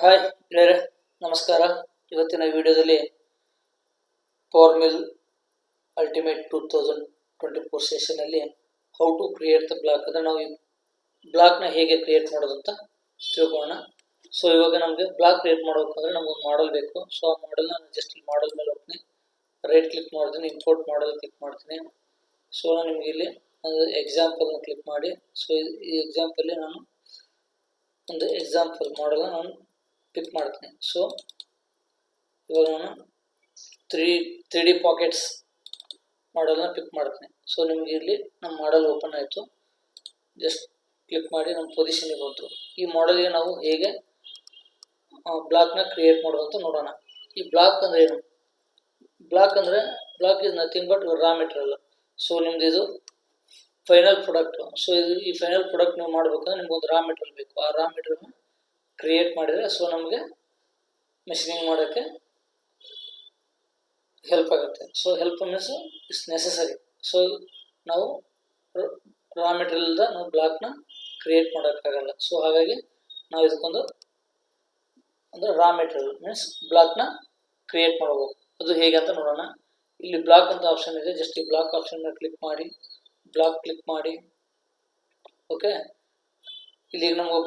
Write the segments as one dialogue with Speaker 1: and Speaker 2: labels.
Speaker 1: Hi ಗೆಳೆಯರೆ, ನಮಸ್ಕಾರ. ಇವತ್ತಿನ ವಿಡಿಯೋದಲ್ಲಿ ಪವರ್ ಮಿಲ್ ಅಲ್ಟಿಮೇಟ್ 2024 ಸೆಷನಲ್ಲಿ how to create the block, ಅಂದರೆ ನಾವು ಈ ಬ್ಲಾಕ್ನ ಹೇಗೆ ಕ್ರಿಯೇಟ್ ಮಾಡೋದು ಅಂತ ತಿಳ್ಕೊಳ್ಳೋಣ. ಸೊ ಇವಾಗ ನಮಗೆ ಬ್ಲಾಕ್ ಕ್ರಿಯೇಟ್ ಮಾಡಬೇಕಂದ್ರೆ ನಮಗೊಂದು ಮಾಡಲ್ ಬೇಕು. ಸೊ ಆ ಮಾಡಲ್ನ ನಾನು ಜಸ್ಟ್ ಇಲ್ಲಿ ಮಾಡಲ್ ಮೇಲೆ ಹೋಗ್ತೀನಿ, ರೈಟ್ ಕ್ಲಿಕ್ ಮಾಡ್ತೀನಿ, ಇಂಪೋರ್ಟ್ ಮಾಡಲ್ ಕ್ಲಿಕ್ ಮಾಡ್ತೀನಿ. ಸೊ ನಾನು ನಿಮಗೆ ಇಲ್ಲಿ ಒಂದು ಎಕ್ಸಾಂಪಲ್ನ ಕ್ಲಿಕ್ ಮಾಡಿ, ಸೊ ಈ ಎಕ್ಸಾಂಪಲ್ಲಿ ನಾನು ಒಂದು ಎಕ್ಸಾಂಪಲ್ ಮಾಡಲ್ನ ನಾನು ಪಿಕ್ ಮಾಡ್ತೀನಿ. ಸೊ ಇವಾಗ ನಾನು 3D ಪಾಕೆಟ್ಸ್ ಮಾಡಲ್ನ ಪಿಕ್ ಮಾಡ್ತೀನಿ. ಸೊ ನಿಮಗೆ ಇಲ್ಲಿ ನಮ್ಮ ಮಾಡಲ್ ಓಪನ್ ಆಯಿತು, ಜಸ್ಟ್ ಕ್ಲಿಕ್ ಮಾಡಿ ನಮ್ಮ ಪೊಸಿಷನ್ಗೆ ಬಂತು. ಈ ಮಾಡಲ್ಗೆ ನಾವು ಹೇಗೆ ಬ್ಲಾಕ್ನ ಕ್ರಿಯೇಟ್ ಮಾಡೋದು ಅಂತ ನೋಡೋಣ. ಈ ಬ್ಲಾಕ್ ಅಂದರೆ ಏನು? Block is nothing but raw material. So ನಿಮ್ದು ಇದು ಫೈನಲ್ ಪ್ರಾಡಕ್ಟ್. ಸೊ ಈ ಫೈನಲ್ ಪ್ರಾಡಕ್ಟ್ ನೀವು ಮಾಡಬೇಕಂದ್ರೆ ನಿಮ್ಗೊಂದು ರಾ ಮೆಟೀರಿಯಲ್ ಬೇಕು. ಆ ರಾ ಮೆಟೀರಿಯಲ್ನ ಕ್ರಿಯೇಟ್ ಮಾಡಿದರೆ ಸೊ ನಮಗೆ ಮೆಷಿನಿಂಗ್ ಮಾಡೋಕ್ಕೆ ಹೆಲ್ಪ್ ಆಗುತ್ತೆ. So help means it's necessary. So ನಾವು ರಾ ಮೆಟೀರಿಯಲ್ದ ನಾವು ಬ್ಲಾಕ್ನ ಕ್ರಿಯೇಟ್ ಮಾಡೋಕ್ಕಾಗಲ್ಲ. ಸೊ ಹಾಗಾಗಿ ನಾವು ಇದಕ್ಕೊಂದು ಅಂದರೆ ರಾ ಮೆಟೀರಿಯಲ್ ಮೀನ್ಸ್ ಬ್ಲಾಕ್ನ ಕ್ರಿಯೇಟ್ ಮಾಡಬೇಕು. ಅದು ಹೇಗೆ ಅಂತ ನೋಡೋಣ. ಇಲ್ಲಿ ಬ್ಲಾಕ್ ಅಂತ ಆಪ್ಷನ್ ಇದೆ, ಜಸ್ಟ್ ಈ ಬ್ಲಾಕ್ ಆಪ್ಷನ್ ಮೇಲೆ ಕ್ಲಿಕ್ ಮಾಡಿ, ಬ್ಲಾಕ್ ಕ್ಲಿಕ್ ಮಾಡಿ. ಓಕೆ, ಇಲ್ಲಿ ನಮಗೆ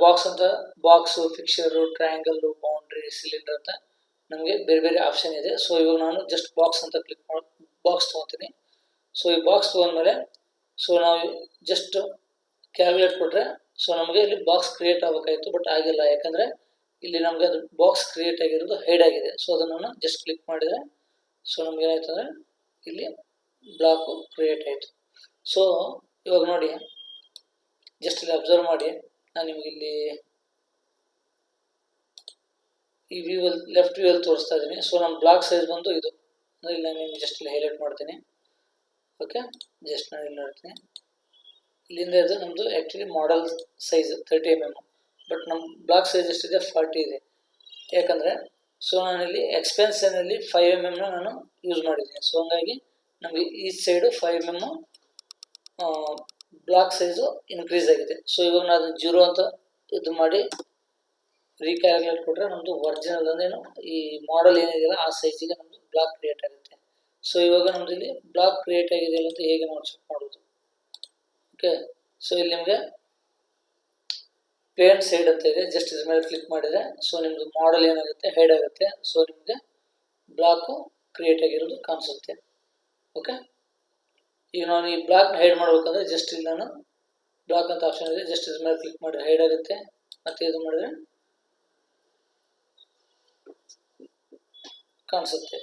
Speaker 1: ಬಾಕ್ಸು, ಫಿಕ್ಚರು, ಟ್ರಯಾಂಗಲ್ಲು, ಬೌಂಡ್ರಿ, ಸಿಲಿಂಡರ್ ಅಂತ ನಮಗೆ ಬೇರೆ ಬೇರೆ ಆಪ್ಷನ್ ಇದೆ. ಸೊ ಇವಾಗ ನಾನು ಜಸ್ಟ್ ಬಾಕ್ಸ್ ಅಂತ ಕ್ಲಿಕ್ ಮಾಡಿ ಬಾಕ್ಸ್ ತೊಗೊತೀನಿ. ಸೊ ಈ ಬಾಕ್ಸ್ ತೊಗೊಂಡ್ಮೇಲೆ ಸೊ ನಾವು ಜಸ್ಟ್ ಕ್ಯಾಲ್ಕುಲೇಟ್ ಕೊಟ್ಟರೆ ಸೊ ನಮಗೆ ಇಲ್ಲಿ ಬಾಕ್ಸ್ ಕ್ರಿಯೇಟ್ ಆಗಬೇಕಾಯಿತು, ಬಟ್ ಆಗಿಲ್ಲ. ಯಾಕಂದರೆ ಇಲ್ಲಿ ನಮಗೆ ಅದು ಬಾಕ್ಸ್ ಕ್ರಿಯೇಟ್ ಆಗಿರೋದು ಹೈಡ್ ಆಗಿದೆ. ಸೊ ಅದನ್ನು ನಾನು ಜಸ್ಟ್ ಕ್ಲಿಕ್ ಮಾಡಿದರೆ ಸೊ ನಮ್ಗೆ ಏನಾಯ್ತು ಅಂದರೆ ಇಲ್ಲಿ ಬ್ಲಾಕು ಕ್ರಿಯೇಟ್ ಆಯಿತು. ಸೊ ಇವಾಗ ನೋಡಿ, ಜಸ್ಟ್ ಇಲ್ಲಿ ಅಬ್ಸರ್ವ್ ಮಾಡಿ, ನಾನು ನಿಮಗೆ ಇಲ್ಲಿ ಈ ವ್ಯೂವಲ್ಲಿ ಲೆಫ್ಟ್ ವ್ಯೂವಲ್ಲಿ ತೋರಿಸ್ತಾ ಇದ್ದೀನಿ. ಸೊ ನಮ್ಮ ಬ್ಲಾಕ್ ಸೈಜ್ ಬಂದು ಇದು, ಅಂದರೆ ಇಲ್ಲಿ ನಾನು ನಿಮ್ಗೆ ಜಸ್ಟ್ ಇಲ್ಲಿ ಹೈಲೈಟ್ ಮಾಡ್ತೀನಿ. ಓಕೆ, ಜಸ್ಟ್ ನಾನು ಇಲ್ಲಿ ನೋಡ್ತೀನಿ, ಇಲ್ಲಿಂದ ಇದು ನಮ್ಮದು actually model size 30 mm, but ನಮ್ಮ ಬ್ಲಾಕ್ ಸೈಜ್ ಎಷ್ಟಿದೆ 40 ಇದೆ. ಯಾಕಂದರೆ ಸೊ ನಾನಿಲ್ಲಿ ಎಕ್ಸ್ಪೆನ್ಷನಲ್ಲಿ 5 mm ನಾನು ಯೂಸ್ ಮಾಡಿದ್ದೀನಿ. ಸೊ ಹಂಗಾಗಿ ನಮಗೆ ಈ side 5 mm block size increase ಆಗಿದೆ. ಸೊ ಇವಾಗ ನಾನು 0 ಅಂತ ಇದು ಮಾಡಿ ರೀಕ್ಯಾಲ್ಕುಲೇಟ್ ಕೊಟ್ಟರೆ ನಮ್ಮದು ಒರಿಜಿನಲ್ ಅಂದೇನು ಈ ಮಾಡಲ್ ಏನಿದೆಯಲ್ಲ ಆ ಸೈಜಿಗೆ ನಮ್ಮದು ಬ್ಲಾಕ್ ಕ್ರಿಯೇಟ್ ಆಗುತ್ತೆ. ಸೊ ಇವಾಗ ನಮ್ಮದು ಇಲ್ಲಿ ಬ್ಲಾಕ್ ಕ್ರಿಯೇಟ್ ಆಗಿದೆಯಲ್ಲ ಅಂತ ಹೇಗೆ ನಾವು ಚೆಕ್ ಮಾಡೋದು? ಓಕೆ, ಸೊ ಇಲ್ಲಿ ನಿಮಗೆ ಪ್ಲೇನ್ ಸೈಡ್ ಅಂತ ಇದೆ, ಜಸ್ಟ್ ಇದ್ರ ಮೇಲೆ ಕ್ಲಿಕ್ ಮಾಡಿದರೆ ಸೊ ನಿಮ್ಮದು ಮಾಡಲ್ ಏನಾಗುತ್ತೆ ಹೈಡ್ ಆಗುತ್ತೆ. ಸೊ ನಿಮಗೆ ಬ್ಲಾಕು ಕ್ರಿಯೇಟ್ ಆಗಿರೋದು ಕಾಣಿಸುತ್ತೆ. ಓಕೆ, ಈಗ ನಾನು ಈ ಬ್ಲಾಕ್ನ ಹೈಡ್ ಮಾಡಬೇಕಂದ್ರೆ ಜಸ್ಟ್ ಇಲ್ಲಿ ನಾನು ಬ್ಲಾಕ್ ಅಂತ ಆಪ್ಷನ್ ಇದೆ, ಜಸ್ಟ್ ಇದ್ರ ಮೇಲೆ ಕ್ಲಿಕ್ ಮಾಡಿದ್ರೆ ಹೈಡ್ ಆಗುತ್ತೆ, ಮತ್ತು ಇದು ಮಾಡಿದ್ರೆ ಕಾಣಿಸುತ್ತೆ,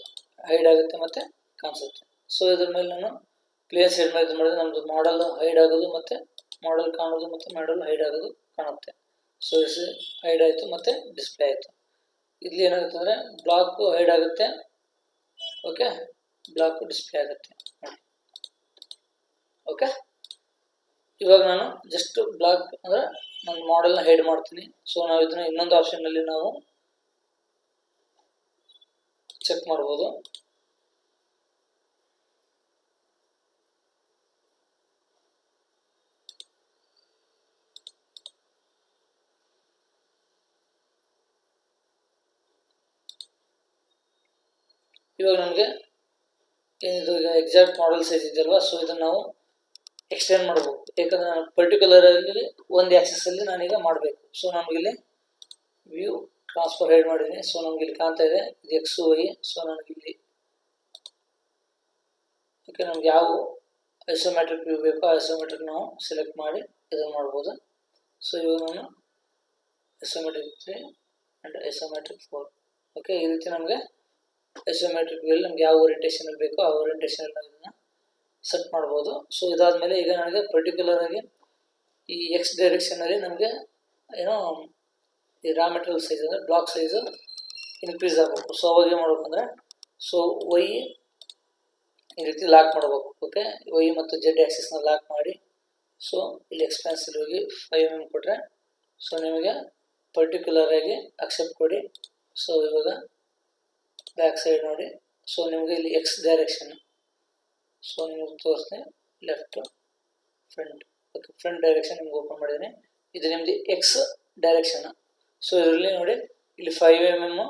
Speaker 1: ಹೈಡ್ ಆಗುತ್ತೆ ಮತ್ತು ಕಾಣಿಸುತ್ತೆ. ಸೊ ಇದ್ರ ಮೇಲೆ ನಾನು ಪ್ಲೇನ್ ಸೈಡ್ ಮೇಲೆ ಇದು ಮಾಡಿದ್ರೆ ನಮ್ಮದು ಮಾಡಲ್ ಹೈಡ್ ಆಗೋದು ಮತ್ತು ಮಾಡಲ್ ಕಾಣೋದು ಮತ್ತು ಮಾಡಲ್ ಹೈಡ್ ಆಗೋದು ಕಾಣುತ್ತೆ. ಸೊ ಇಸ್ ಹೈಡ್ ಆಯಿತು ಮತ್ತು ಡಿಸ್ಪ್ಲೇ ಆಯಿತು. ಇಲ್ಲಿ ಏನಾಗುತ್ತೆ ಅಂದರೆ ಬ್ಲಾಕು ಹೈಡ್ ಆಗುತ್ತೆ, ಓಕೆ, ಬ್ಲಾಕು ಡಿಸ್ಪ್ಲೇ ಆಗುತ್ತೆ. ಓಕೆ, ಇವಾಗ ನಾನು ಜಸ್ಟ್ ಬ್ಲಾಕ್ ಅಂದರೆ ನನ್ನ ಮಾಡಲ್ನ ಹೈಡ್ ಮಾಡ್ತೀನಿ. ಸೊ ನಾವು ಇದನ್ನು ಇನ್ನೊಂದು ಆಪ್ಷನ್ನಲ್ಲಿ ನಾವು ಚೆಕ್ ಮಾಡ್ಬೋದು. ಇವಾಗ ನಮಗೆ ಏನಿದು ಈಗ ಎಕ್ಸಾಕ್ಟ್ ಮಾಡಲ್ ಸೈಜ್ ಇದೆಯಲ್ವಾ, ಸೊ ಇದನ್ನು ನಾವು ಎಕ್ಸ್ಟೆಂಡ್ ಮಾಡಬೇಕು. ಯಾಕಂದರೆ ನಾನು ಪರ್ಟಿಕ್ಯುಲರಲ್ಲಿ ಒಂದು ಆ್ಯಕ್ಸೆಸಲ್ಲಿ ನಾನೀಗ ಮಾಡಬೇಕು. ಸೊ ನಮಗಿಲ್ಲಿ ವ್ಯೂ ಟ್ರಾನ್ಸ್ಫರ್ ಹೈಡ್ ಮಾಡಿದ್ದೀನಿ. ಸೊ ನಮ್ಗೆ ಇಲ್ಲಿ ಕಾಣ್ತಾ ಇದೆ ಇದು ಎಕ್ಸು ವೈ. ಸೊ ನನಗಿಲ್ಲಿ ಓಕೆ, ನಮ್ಗೆ ಯಾವ ಐಸೋಮೆಟ್ರಿಕ್ ವ್ಯೂ ಬೇಕೋ ಆ ಐಸೋಮೆಟ್ರಿಕ್ ನಾವು ಸೆಲೆಕ್ಟ್ ಮಾಡಿ ಇದನ್ನು ಮಾಡ್ಬೋದು. ಸೊ ಇವಾಗ ನಾನು ಐಸೋಮೆಟ್ರಿಕ್ 3 ಆ್ಯಂಡ್ ಐಸೋಮೆಟ್ರಿಕ್ 4. ಓಕೆ, ಈ ರೀತಿ ನಮಗೆ ಐಸೋಮೆಟ್ರಿಕ್ ವ್ಯೂಲ್ಲಿ ನಮ್ಗೆ ಯಾವ ಓರಿಯಂಟೇಷನಲ್ಲಿ ಬೇಕೋ ಆ ಓರಿಯಂಟೇಷನಲ್ಲಿ ನಾವು ಇದನ್ನು ಸೆಟ್ ಮಾಡ್ಬೋದು. ಸೊ ಇದಾದಮೇಲೆ ಈಗ ನನಗೆ ಪರ್ಟಿಕ್ಯುಲರ್ ಆಗಿ ಈ ಎಕ್ಸ್ ಡೈರೆಕ್ಷನಲ್ಲಿ ನಮಗೆ ಏನೋ ಈ ರಾ ಮೆಟೀರಿಯಲ್ ಸೈಜ್ ಅಂದರೆ ಬ್ಲಾಕ್ ಸೈಜು ಇನ್ಕ್ರೀಸ್ ಆಗಬೇಕು. ಸೊ ಅವಾಗ ಏನು ಮಾಡ್ಬೇಕಂದ್ರೆ ಸೊ ವೈ ಈ ರೀತಿ ಲಾಕ್ ಮಾಡಬೇಕು. ಓಕೆ, ವೈ ಮತ್ತು ಜೆಡ್ ಆ್ಯಕ್ಸಿಸ್ನ ಲಾಕ್ ಮಾಡಿ ಸೊ ಇಲ್ಲಿ ಎಕ್ಸ್ಪೆನ್ಸಲ್ಲಿ ಹೋಗಿ 5 mm ಕೊಟ್ಟರೆ ಸೊ ನಿಮಗೆ ಪರ್ಟಿಕ್ಯುಲರ್ ಆಗಿ ಅಕ್ಸೆಪ್ಟ್ ಕೊಡಿ. ಸೊ ಇವಾಗ ಬ್ಯಾಕ್ ಸೈಡ್ ನೋಡಿ, ಸೊ ನಿಮಗೆ ಇಲ್ಲಿ ಎಕ್ಸ್ ಡೈರೆಕ್ಷನ್ ಸೊ ನಿಮಗೆ ತೋರಿಸ್ತೀನಿ, left front. Okay, front direction ನಿಮ್ಗೆ ಓಪನ್ ಮಾಡಿದ್ದೀನಿ. ಇದು ನಿಮ್ಮದು ಎಕ್ಸ್ ಡೈರೆಕ್ಷನ್. ಸೊ ಇದರಲ್ಲಿ ನೋಡಿ ಇಲ್ಲಿ 5 mm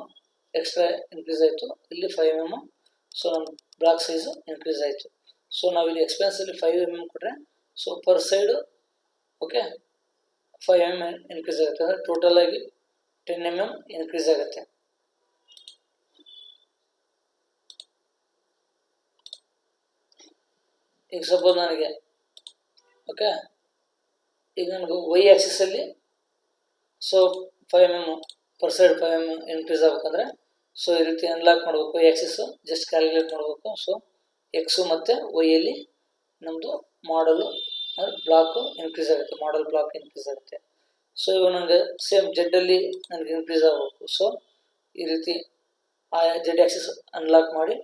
Speaker 1: ಎಕ್ಸ್ಟ್ರಾ ಇನ್ಕ್ರೀಸ್ ಆಯಿತು, ಇಲ್ಲಿ 5 mm. ಸೊ ನಮ್ಮ ಬ್ಲಾಕ್ ಸೈಜು ಇನ್ಕ್ರೀಸ್ ಆಯಿತು. ಸೊ ನಾವಿಲ್ಲಿ ಎಕ್ಸ್ಪೆನ್ಸಲ್ಲಿ 5 mm ಕೊಟ್ಟರೆ so per side okay 5 mm increase ಆಗುತ್ತೆ, ಅಂದರೆ ಟೋಟಲ್ ಆಗಿ 10 mm ಇನ್ಕ್ರೀಸ್ ಆಗುತ್ತೆ. ಈಗ ಸಪೋಸ್ ನನಗೆ ಓಕೆ ಈಗ ನನಗೆ ವೈ ಆ್ಯಕ್ಸಿಸಲ್ಲಿ so 5 mm per side 5 mm increase ಆಗಬೇಕಂದ್ರೆ ಸೊ ಈ ರೀತಿ ಅನ್ಲಾಕ್ ಮಾಡಬೇಕು. ವೈ ಆ್ಯಕ್ಸಿಸ್ಸು ಜಸ್ಟ್ ಕ್ಯಾಲ್ಕುಲೇಟ್ ಮಾಡಬೇಕು. ಸೊ ಎಕ್ಸು ಮತ್ತು ವೈಯಲ್ಲಿ ನಮ್ಮದು ಮಾಡಲು ಅಂದರೆ ಬ್ಲಾಕು ಇನ್ಕ್ರೀಸ್ ಆಗುತ್ತೆ, ಮಾಡಲ್ ಬ್ಲಾಕ್ ಇನ್ಕ್ರೀಸ್ ಆಗುತ್ತೆ. ಸೊ ಇವಾಗ ನನಗೆ ಸೇಮ್ ಜೆಡ್ಡಲ್ಲಿ ನನಗೆ ಇನ್ಕ್ರೀಸ್ ಆಗಬೇಕು. ಸೊ ಈ ರೀತಿ ಆ ಜೆಡ್ ಆ್ಯಕ್ಸಿಸ್ ಅನ್ಲಾಕ್ ಮಾಡಿ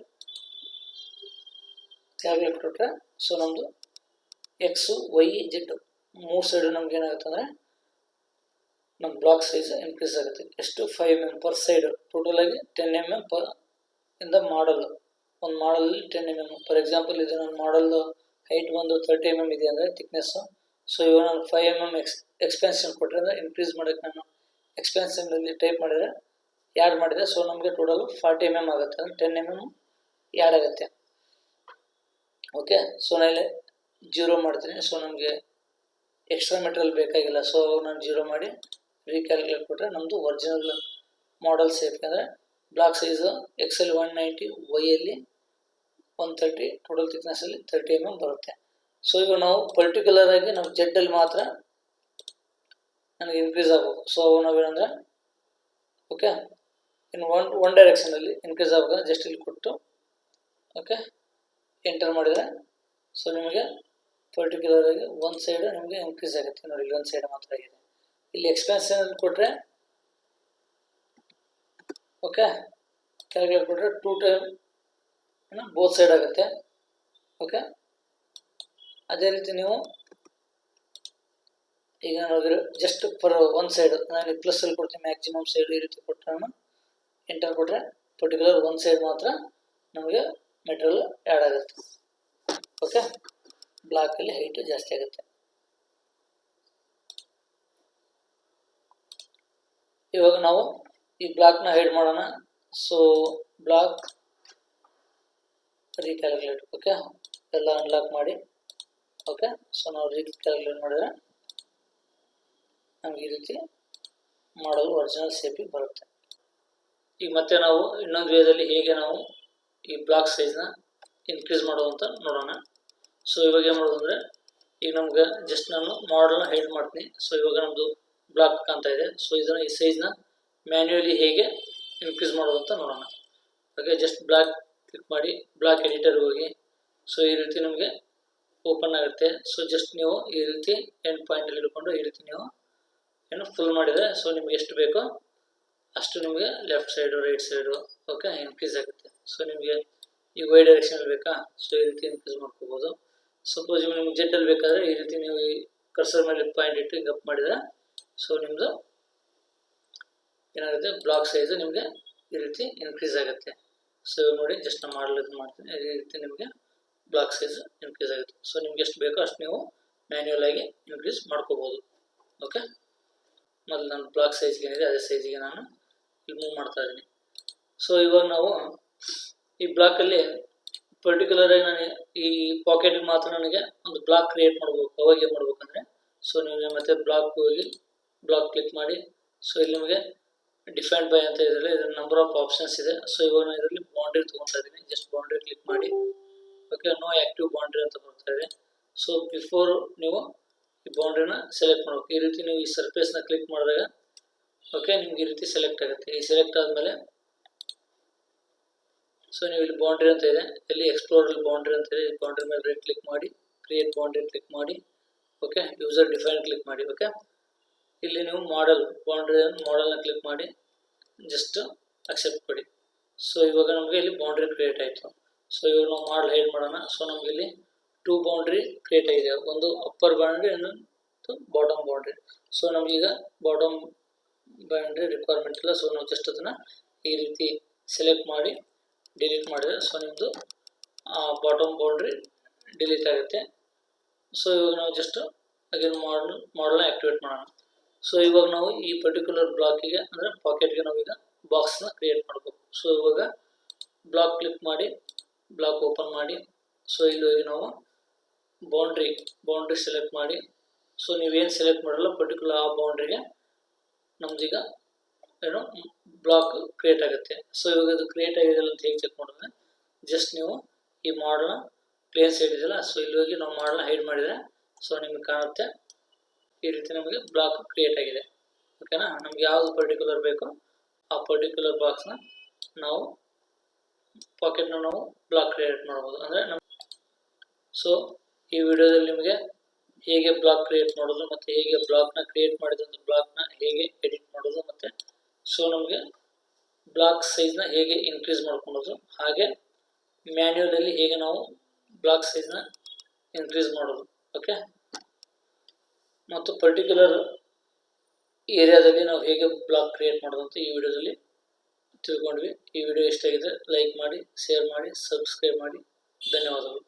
Speaker 1: ಕ್ಯಾಲ್ಕುಲೇಟ್ ಕೊಟ್ಟರೆ ಸೊ ನಮ್ಮದು ಎಕ್ಸು ವೈ ಜೆಡ್ಡು 3 ಸೈಡು ನಮ್ಗೆ ಏನಾಗುತ್ತೆ ಅಂದರೆ ನಮ್ಮ ಬ್ಲಾಕ್ ಸೈಜ್ ಇನ್ಕ್ರೀಸ್ ಆಗುತ್ತೆ. ಎಷ್ಟು 5 mm ಪರ್ ಸೈಡು, ಟೋಟಲ್ ಆಗಿ 10 mm ಪರ್ ಇಂದ ಮಾಡಲ್. ಒಂದು ಮಾಡಲಲ್ಲಿ 10 mm. ಫಾರ್ ಎಕ್ಸಾಂಪಲ್ ಇದು ನನ್ನ ಮಾಡಲ್ ಹೈಟ್ ಬಂದು 30 mm ಇದೆ ಅಂದರೆ ಥಿಕ್ನೆಸ್ಸು. ಸೊ ಇವಾಗ ನಾನು 5 mm ಎಕ್ಸ್ಪೆನ್ಷನ್ ಕೊಟ್ಟರೆ ಅಂದರೆ ಇನ್ಕ್ರೀಸ್ ಮಾಡೋಕ್ಕೆ ನಾನು ಎಕ್ಸ್ಪೆನ್ಷನಲ್ಲಿ ಟೈಪ್ ಮಾಡಿದರೆ ಆ್ಯಡ್ ಮಾಡಿದರೆ ಸೊ ನಮಗೆ ಟೋಟಲು 40 mm ಆಗುತ್ತೆ, ಅಂದರೆ 10 mm ಆ್ಯಡ್ ಆಗುತ್ತೆ. ಓಕೆ ಸೊ ನಾನು 0 ಮಾಡ್ತೀನಿ. ಸೊ ನಮಗೆ ಎಕ್ಸ್ಟ್ರಾ ಮೆಟೀರಿಯಲ್ ಬೇಕಾಗಿಲ್ಲ. ಸೊ ನಾನು 0 ಮಾಡಿ ರೀಕ್ಯಾಲ್ಕುಲೇಟ್ ಕೊಟ್ಟರೆ ನಮ್ಮದು ಒರಿಜಿನಲ್ ಮಾಡಲ್ ಸೇಫ್. ಅಂದರೆ ಬ್ಲಾಕ್ ಸೈಜು ಎಕ್ಸಲ್ಲಿ 190, ವೈಯಲ್ಲಿ 130, ಟೋಟಲ್ ಥಿಕ್ನೆಸ್ಸಲ್ಲಿ 30 mm ಬರುತ್ತೆ. ಸೊ ಈಗ ನಾವು ಪರ್ಟಿಕ್ಯುಲರ್ ಆಗಿ ನಾವು ಜೆಡ್ಡಲ್ಲಿ ಮಾತ್ರ ನನಗೆ ಇನ್ಕ್ರೀಸ್ ಆಗಬೇಕು. ಸೊ ನಾವೇನಂದರೆ ಓಕೆ ಇನ್ನು ಒನ್ ಡೈರೆಕ್ಷನಲ್ಲಿ ಇನ್ಕ್ರೀಸ್ ಆಗಬೇಕು. ಜಸ್ಟ್ ಇಲ್ಲಿ ಕೊಟ್ಟು ಓಕೆ ಎಂಟರ್ ಮಾಡಿದರೆ ಸೊ ನಿಮಗೆ ಪರ್ಟಿಕ್ಯುಲರ್ ಆಗಿ ಒಂದು ಸೈಡು ನಿಮಗೆ ಇನ್ಕ್ರೀಸ್ ಆಗುತ್ತೆ. ನೋಡಿ ಇಲ್ಲಿ ಒಂದು ಸೈಡ್ ಮಾತ್ರ ಆಗಿದೆ. ಇಲ್ಲಿ ಎಕ್ಸ್ಪೆನ್ಷನ್ ಕೊಟ್ಟರೆ ಓಕೆ ಕ್ಯಾಲ್ಕುಲೇಟ್ ಕೊಟ್ಟರೆ 2 ಟೈಮ್ ಬೋತ್ ಸೈಡ್ ಆಗುತ್ತೆ. ಓಕೆ ಅದೇ ರೀತಿ ನೀವು ಈಗ ನೋಡಿದ್ರೆ ಜಸ್ಟ್ ಪರ್ ಒಂದು ಸೈಡು ನಾನು ಪ್ಲಸ್ಸಲ್ಲಿ ಕೊಡ್ತೀನಿ, ಮ್ಯಾಕ್ಸಿಮಮ್ ಸೈಡ್ ಈ ರೀತಿ ಕೊಟ್ಟರೆ ನಾನು ಎಂಟರ್ ಕೊಟ್ಟರೆ ಪರ್ಟಿಕ್ಯುಲರ್ ಒಂದು ಸೈಡ್ ಮಾತ್ರ ನಮಗೆ ಮೆಟೀರಿಯಲ್ ಆ್ಯಡ್ ಆಗುತ್ತೆ. ಓಕೆ ಬ್ಲಾಕಲ್ಲಿ ಹೈಟು ಜಾಸ್ತಿ ಆಗುತ್ತೆ. ಇವಾಗ ನಾವು ಈ ಬ್ಲಾಕ್ನ ಹೈಡ್ ಮಾಡೋಣ. ಸೊ ಬ್ಲಾಕ್ ರೀಕ್ಯಾಲ್ಕುಲೇಟ್ ಓಕೆ ಎಲ್ಲ ಅನ್ಲಾಕ್ ಮಾಡಿ ಓಕೆ ಸೊ ನಾವು ರೀಕ್ಯಾಲ್ಕುಲೇಟ್ ಮಾಡಿದರೆ ನಮ್ಗೆ ಈ ರೀತಿ ಮಾಡಲು ಒರಿಜಿನಲ್ ಶೇಪಿಗೆ ಬರುತ್ತೆ. ಈಗ ಮತ್ತೆ ನಾವು ಇನ್ನೊಂದು ವೇದಲ್ಲಿ ಹೇಗೆ ನಾವು ಈ ಬ್ಲಾಕ್ ಸೈಜ್ನ ಇನ್ಕ್ರೀಸ್ ಮಾಡೋದು ಅಂತ ನೋಡೋಣ. ಸೊ ಇವಾಗ ಏನು ಮಾಡೋದು ಅಂದರೆ ಈಗ ನಮ್ಗೆ ಜಸ್ಟ್ ನಾನು ಮಾಡಲ್ನ ಹೈಡ್ ಮಾಡ್ತೀನಿ. ಸೊ ಇವಾಗ ನಮ್ಮದು ಬ್ಲಾಕ್ ಕಾಣ್ತಾ ಇದೆ. ಸೊ ಇದನ್ನು ಈ ಸೈಜ್ನ ಮ್ಯಾನ್ಯುಯಲಿ ಹೇಗೆ ಇನ್ಕ್ರೀಸ್ ಮಾಡೋದು ಅಂತ ನೋಡೋಣ. ಹಾಗೆ ಜಸ್ಟ್ ಬ್ಲಾಕ್ ಕ್ಲಿಕ್ ಮಾಡಿ ಬ್ಲಾಕ್ ಎಡಿಟರ್ಗೆ ಹೋಗಿ ಸೊ ಈ ರೀತಿ ನಿಮಗೆ ಓಪನ್ ಆಗುತ್ತೆ. ಸೊ ಜಸ್ಟ್ ನೀವು ಈ ರೀತಿ ಎಂಡ್ ಪಾಯಿಂಟಲ್ಲಿ ಹಿಡ್ಕೊಂಡು ಈ ರೀತಿ ನೀವು ಏನು ಫುಲ್ ಮಾಡಿದರೆ ಸೊ ನಿಮ್ಗೆ ಎಷ್ಟು ಬೇಕೋ ಅಷ್ಟು ನಿಮಗೆ left side right side okay increase ಆಗುತ್ತೆ. ಸೊ ನಿಮಗೆ ಈ ವೈ ಡೈರೆಕ್ಷನಲ್ಲಿ ಬೇಕಾ ಸೊ ಈ ರೀತಿ ಇನ್ಕ್ರೀಸ್ ಮಾಡ್ಕೋಬೋದು. ಸಪೋಸ್ ಇವಾಗ ನಿಮ್ಗೆ ಜೆಡ್ಡಲ್ಲಿ ಬೇಕಾದರೆ ಈ ರೀತಿ ನೀವು ಈ ಕರ್ಸರ್ ಮೇಲೆ ಪಾಯಿಂಟ್ ಇಟ್ಟು ಗಪ್ ಮಾಡಿದರೆ ಸೊ ನಿಮ್ಮದು ಏನಾಗುತ್ತೆ ಬ್ಲಾಕ್ ಸೈಜು ನಿಮಗೆ ಈ ರೀತಿ ಇನ್ಕ್ರೀಸ್ ಆಗುತ್ತೆ. ಸೊ ಇವಾಗ ನೋಡಿ ಜಸ್ಟ್ ನಾನು ಮಾಡಲ್ ಇದು ಮಾಡ್ತೀನಿ. ಈ ರೀತಿ ನಿಮಗೆ ಬ್ಲಾಕ್ ಸೈಜ್ ಇನ್ಕ್ರೀಸ್ ಆಗುತ್ತೆ. ಸೊ ನಿಮ್ಗೆ ಎಷ್ಟು ಬೇಕೋ ಅಷ್ಟು ನೀವು ಮ್ಯಾನ್ಯುಯಲ್ ಆಗಿ ಇನ್ಕ್ರೀಸ್ ಮಾಡ್ಕೋಬೋದು. ಓಕೆ ಮೊದಲು ನನ್ನ ಬ್ಲಾಕ್ ಸೈಜ್ಗೆ ಏನಿದೆ ಅದೇ ಸೈಜಿಗೆ ನಾನು ಇಲ್ಲಿ ಮೂವ್ ಮಾಡ್ತಾ ಇದ್ದೀನಿ. ಸೊ ಇವಾಗ ನಾವು ಈ ಬ್ಲಾಕಲ್ಲಿ ಪರ್ಟಿಕ್ಯುಲರ್ ಆಗಿ ನಾನು ಈ ಪಾಕೆಟ್ಗೆ ಮಾತ್ರ ನನಗೆ ಒಂದು ಬ್ಲಾಕ್ ಕ್ರಿಯೇಟ್ ಮಾಡಬೇಕು. ಅವಾಗ ಏನು ಮಾಡ್ಬೇಕಂದ್ರೆ ಸೊ ನೀವು ಮತ್ತೆ ಬ್ಲಾಕ್ ಹೋಗಿ ಬ್ಲಾಕ್ ಕ್ಲಿಕ್ ಮಾಡಿ ಸೊ ಇಲ್ಲಿ ನಿಮಗೆ ಡಿಫೈನ್ಡ್ ಬೈ ಅಂತ ಇದರಲ್ಲಿ ಇದರ ನಂಬರ್ ಆಫ್ ಆಪ್ಷನ್ಸ್ ಇದೆ. ಸೊ ಇವಾಗ ನಾನು ಇದರಲ್ಲಿ ಬೌಂಡ್ರಿ ತೊಗೊತಾ ಇದ್ದೀನಿ. ಜಸ್ಟ್ ಬೌಂಡ್ರಿ ಕ್ಲಿಕ್ ಮಾಡಿ ಓಕೆ ನೋ ಆ್ಯಕ್ಟಿವ್ ಬೌಂಡ್ರಿ ಅಂತ ಬರ್ತಾ ಇದೆ. ಸೊ ಬಿಫೋರ್ ನೀವು ಈ ಬೌಂಡ್ರಿನ ಸೆಲೆಕ್ಟ್ ಮಾಡಬೇಕು. ಈ ರೀತಿ ನೀವು ಈ ಸರ್ಫೇಸ್ನ ಕ್ಲಿಕ್ ಮಾಡಿದಾಗ ಓಕೆ ನಿಮ್ಗೆ ಈ ರೀತಿ ಸೆಲೆಕ್ಟ್ ಆಗುತ್ತೆ. ಈ ಸೆಲೆಕ್ಟ್ ಆದಮೇಲೆ ಸೊ ನೀವು ಇಲ್ಲಿ ಬೌಂಡ್ರಿ ಅಂತ ಇದೆ, ಇಲ್ಲಿ ಎಕ್ಸ್ಪ್ಲೋರಲ್ಲಿ ಬೌಂಡ್ರಿ ಅಂತ ಇದೆ. ಈ ಬೌಂಡ್ರಿ ಮೇಲೆ ರೈಟ್ ಕ್ಲಿಕ್ ಮಾಡಿ ಕ್ರಿಯೇಟ್ ಬೌಂಡ್ರಿ ಕ್ಲಿಕ್ ಮಾಡಿ ಓಕೆ ಯೂಸರ್ ಡಿಫೈನ್ ಕ್ಲಿಕ್ ಮಾಡಿ. ಓಕೆ ಇಲ್ಲಿ ನೀವು ಮಾಡಲ್ನ ಕ್ಲಿಕ್ ಮಾಡಿ ಜಸ್ಟ್ ಅಕ್ಸೆಪ್ಟ್ ಕೊಡಿ. ಸೊ ಇವಾಗ ನಮಗೆ ಇಲ್ಲಿ ಬೌಂಡ್ರಿ ಕ್ರಿಯೇಟ್ ಆಯಿತು. ಸೊ ಇವಾಗ ನಾವು ಮಾಡಲ್ ಹೈಡ್ ಮಾಡೋಣ. ಸೊ ನಮಗೆ ಇಲ್ಲಿ 2 ಬೌಂಡ್ರಿ ಕ್ರಿಯೇಟ್ ಆಗಿದೆ, ಒಂದು ಅಪ್ಪರ್ ಬೌಂಡ್ರಿ ಇನ್ನೊಂದು ಬಾಟಮ್ ಬೌಂಡ್ರಿ. ಸೊ ನಮಗೀಗ ಬಾಟಮ್ ಬೌಂಡ್ರಿ ರಿಕ್ವೈರ್ಮೆಂಟ್ ಇಲ್ಲ. ಸೊ ನಾವು ಜಸ್ಟ್ ಅದನ್ನು ಈ ರೀತಿ ಸೆಲೆಕ್ಟ್ ಮಾಡಿ ಡಿಲೀಟ್ ಮಾಡಿದರೆ ಸೊ ನಿಮ್ಮದು ಬಾಟಮ್ ಬೌಂಡ್ರಿ ಡಿಲೀಟ್ ಆಗುತ್ತೆ. ಸೊ ಇವಾಗ ನಾವು ಜಸ್ಟ್ ಅಗೇನ್ ಮಾಡಲ್ನ ಆ್ಯಕ್ಟಿವೇಟ್ ಮಾಡೋಣ. ಸೊ ಇವಾಗ ನಾವು ಈ ಪರ್ಟಿಕ್ಯುಲರ್ ಬ್ಲಾಕಿಗೆ ಅಂದರೆ ಪಾಕೆಟ್ಗೆ ನಾವೀಗ ಬಾಕ್ಸ್ನ ಕ್ರಿಯೇಟ್ ಮಾಡಬೇಕು. ಸೊ ಇವಾಗ ಬ್ಲಾಕ್ ಕ್ಲಿಕ್ ಮಾಡಿ ಬ್ಲಾಕ್ ಓಪನ್ ಮಾಡಿ, ಸೊ ಇಲ್ಲಿ ಹೋಗಿ ನಾವು ಬೌಂಡ್ರಿ ಸೆಲೆಕ್ಟ್ ಮಾಡಿ, ಸೊ ನೀವೇನು ಸೆಲೆಕ್ಟ್ ಮಾಡಲ್ಲ ಪರ್ಟಿಕ್ಯುಲರ್ ಆ ಬೌಂಡ್ರಿಗೆ ನಮ್ದೀಗ ಏನೋ ಬ್ಲಾಕ್ ಕ್ರಿಯೇಟ್ ಆಗುತ್ತೆ. ಸೊ ಇವಾಗ ಇದು ಕ್ರಿಯೇಟ್ ಆಗಿದೆಯಲ್ಲ ಅಂತ ಹೇಗೆ ಚೆಕ್ ಮಾಡಿದ್ರೆ, ಜಸ್ಟ್ ನೀವು ಈ ಮಾಡಲ್ನ ಪ್ಲೇನ್ ಸೈಡ್ ಇದೆಯಲ್ಲ, ಸೊ ಇಲ್ಲಿ ಹೋಗಿ ನಾವು ಮಾಡಲ್ನ ಹೈಡ್ ಮಾಡಿದರೆ ಸೊ ನಿಮಗೆ ಕಾಣುತ್ತೆ ಈ ರೀತಿ ನಮಗೆ ಬ್ಲಾಕ್ ಕ್ರಿಯೇಟ್ ಆಗಿದೆ. ಓಕೆನಾ, ನಮ್ಗೆ ಯಾವುದು ಪರ್ಟಿಕ್ಯುಲರ್ ಬೇಕೋ ಆ ಪರ್ಟಿಕ್ಯುಲರ್ ಬಾಕ್ಸ್ನ ನಾವು ಪಾಕೆಟ್ನ ನಾವು ಬ್ಲಾಕ್ ಕ್ರಿಯೇಟ್ ಮಾಡ್ಬೋದು. ಅಂದರೆ ಸೊ ಈ ವಿಡಿಯೋದಲ್ಲಿ ನಿಮಗೆ ಹೇಗೆ ಬ್ಲಾಕ್ ಕ್ರಿಯೇಟ್ ಮಾಡೋದು ಮತ್ತು ಹೇಗೆ ಬ್ಲಾಕ್ನ ಕ್ರಿಯೇಟ್ ಮಾಡಿದಂಥ ಬ್ಲಾಕ್ನ ಹೇಗೆ ಎಡಿಟ್ ಮಾಡೋದು ಮತ್ತು ಸೊ ನಮಗೆ ಬ್ಲಾಕ್ ಸೈಜ್ನ ಹೇಗೆ ಇನ್ಕ್ರೀಸ್ ಮಾಡ್ಕೊಳೋದು, ಹಾಗೆ ಮ್ಯಾನ್ಯುವಲಲ್ಲಿ ಹೇಗೆ ನಾವು ಬ್ಲಾಕ್ ಸೈಜ್ನ ಇನ್ಕ್ರೀಸ್ ಮಾಡೋದು, ಓಕೆ, ಮತ್ತು ಪರ್ಟಿಕ್ಯುಲರ್ ಏರಿಯಾದಲ್ಲಿ ನಾವು ಹೇಗೆ ಬ್ಲಾಕ್ ಕ್ರಿಯೇಟ್ ಮಾಡೋದು ಅಂತ ಈ ವಿಡಿಯೋದಲ್ಲಿ ತಿಳ್ಕೊಂಡ್ವಿ. ಈ ವಿಡಿಯೋ ಇಷ್ಟ ಆಗಿದೆ ಲೈಕ್ ಮಾಡಿ, ಶೇರ್ ಮಾಡಿ, ಸಬ್ಸ್ಕ್ರೈಬ್ ಮಾಡಿ. ಧನ್ಯವಾದಗಳು.